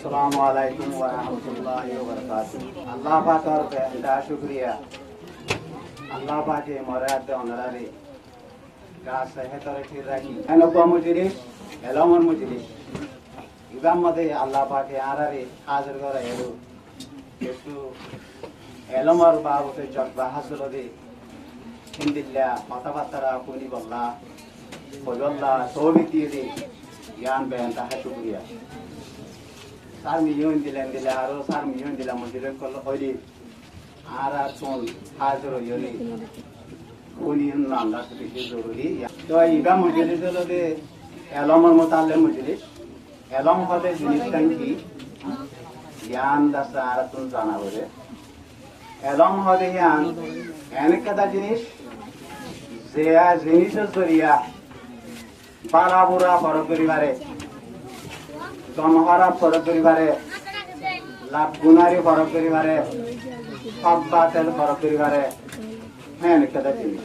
अस्सलामु अलैकुम व रहमतुल्लाहि व बरकातुहू। अल्लाह पाक और बेहदा शुक्रिया। अल्लाह पाक मराद होनरारे का सेहत और ठीक राखी। एनको मुजरिस एलमर मुजरिस इबाम मदे अल्लाह पाक आरारे हाजिर करे हेलो एकटू एलमर बाबुते जज्बा हासिल दे हिंदिल्ला কথাবার্তা কোনি বল্লা বজল্লা সবিতি দে জ্ঞান বেহदा शुक्रिया। सार मिलियन दिले आरो सार मिलियन दिला मंदिर कल होली आरा सोन हाजिर होली कोनी नांदा से जरूरी तो इबा मजलिस दे एलमर मुताल्लिम मजलिस एलम हदे जिनिस की ज्ञान दस आरा तुम जाना बोले एलम हदे ज्ञान एने कदा जिनिस जे जिनिस जरिया बाला बुरा फरक करिबारे জনহারা ফরক করিবারে লাভ গুনারি ফরক করিবারে সব বাতেল ফরক করিবারে হ্যাঁ একটা জিনিস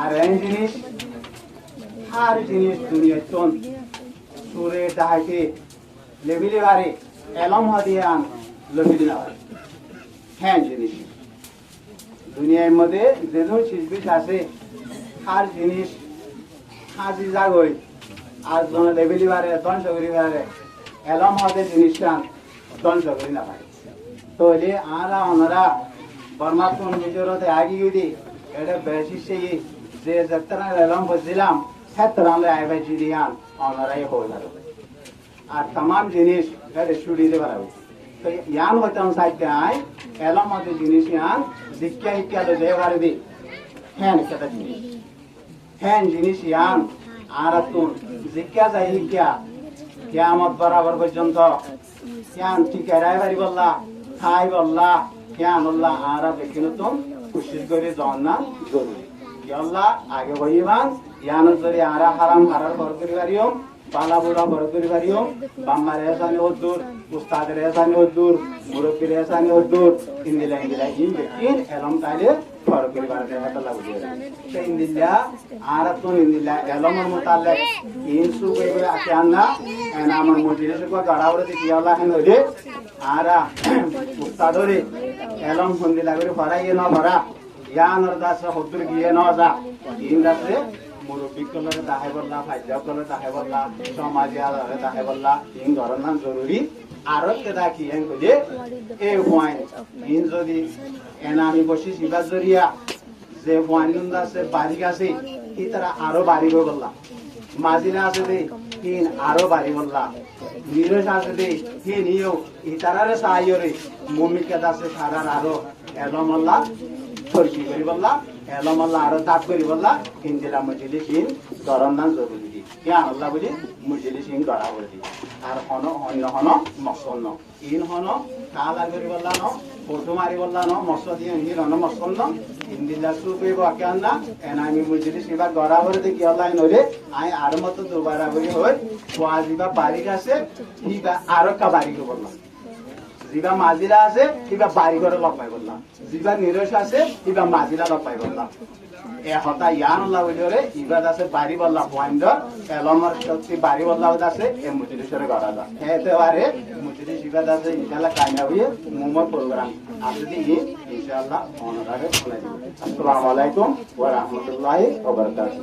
আর এই জিনিস আর জিনিস দুনিয়া চন সুরে ডাহাইতে লেবিলে বারে এলম হদিয়ান লবিলে না হ্যাঁ জিনিস দুনিয়ার মধ্যে যেজন শিল্পী আছে আর জিনিস হাজি জাগই আর জন লেবিলে বারে ধ্বংস করিবারে এলম হদে জিনিসটা ধ্বংস করি না পারে তো এলে আরা ওনারা পরমাত্মা নিজরতে আগি গিয়ে এটা বেশি সেই যে যাত্রা এলম বুঝলাম ক্ষেত্রে আইবে জিদিয়ান ওনারাই হয়ে যাবে আর तमाम জিনিস এটা স্টুডিওতে বানাবো তো ইয়ান হতাম সাইতে আই এলম হদে জিনিস ইয়ান শিক্ষা শিক্ষা দে বারে দি হ্যাঁ কথা জিনিস হ্যাঁ জিনিস ইয়ান আর তুন শিক্ষা যাই শিক্ষা কিয়ামত বরাবর পর্যন্ত কিয়ান ঠিকারাই বাড়ি বললা খাই বললা কিয়ান আল্লাহ আরা বেকিন তুম খুশি করে জন্না জরুরি আল্লাহ আগে হইবান ইয়ান জরি আরা হারাম হারার ঘর করি বাড়িও বালা বুড়া ঘর করি বাড়িও বাম্মার এসানি হদ্দুর উস্তাদের এসানি হদ্দুর মুরব্বির এসানি হদ্দুর ইন্দিলা ইন বেকিন এলম তাইলে ঘর করি বাড়িতে হাতে লাগবে তো ইন্দিলা আরা তো ইন্দিলা এলমের মুতাল্লিক ইনসু কইবে আকিয়ানা এনা আমার মজলিস কো গাড়াওরে দি আল্লাহ হেন হইলে আরা উস্তাদরে এলম হন্দিলা করে ফরাইয়ে না ভরা ইয়ানর দাস হদ্দুর গিয়ে না যা ইন দাসে মুরব্বি কলরে দাহে বললা ফাইজা কলরে দাহে বললা সমাজে আরে দাহে বললা ইন ধরনান জরুরি আর কেদা কি হেন কইলে এ পয়েন্ট ইন যদি এনা আমি বসি সিবা জরিয়া যে পয়েন্ট আছে বাড়ি আছে কি তারা আরো বাড়ি গো বললা মাজিনা আছে দে তিন আরো বাড়ি বললা নিরস আছে দে হে নিও ইতারারে সাইয়রে মুমিকা দাসে সারার আরো এলম আল্লাহ ফরকি করি বললা এলম আল্লাহ আরো দাব করি বললা ইনদিলা মজলিস ইন দরনান জরুরি দি ইয়া আল্লাহ বলি মজলিস ইন গড়া বলি আর হন অন্য হন মসন্ন ইন হন কালা করি বললা ন ফটো মারি বললা ন মসল দিয়ে ইন হন মসন্ন ইনদিলা সুপে বাকানা এনামি মজলিস ইবা গড়া বলে দি কি আল্লাহ নরে আই আর মত দুবারা বলি হই ওয়াজিবা বাড়ি আছে ইবা আরো কা বাড়ি কো বললা জিবা মাজিরা আছে কিবা বাড়ি ঘরে লগ পাই বললাম জিবা নিরস আছে কিবা মাজিরা লগ পাই বললাম এ হতা ইয়ান আল্লাহ বলিরে ইবাদ আছে বাড়ি বললা পয়েন্ট এলমর শক্তি বাড়ি বললা আছে এ মুজলিসরে গড়া দা এতে বারে মুজলিস ইবাদ আছে ইনশাআল্লাহ কামিয়াব হয়ে মুমত প্রোগ্রাম আপনি ইনশাআল্লাহ অনারে শোনাই আসসালামু আলাইকুম ওয়া রাহমাতুল্লাহি ওয়া বারাকাতুহু।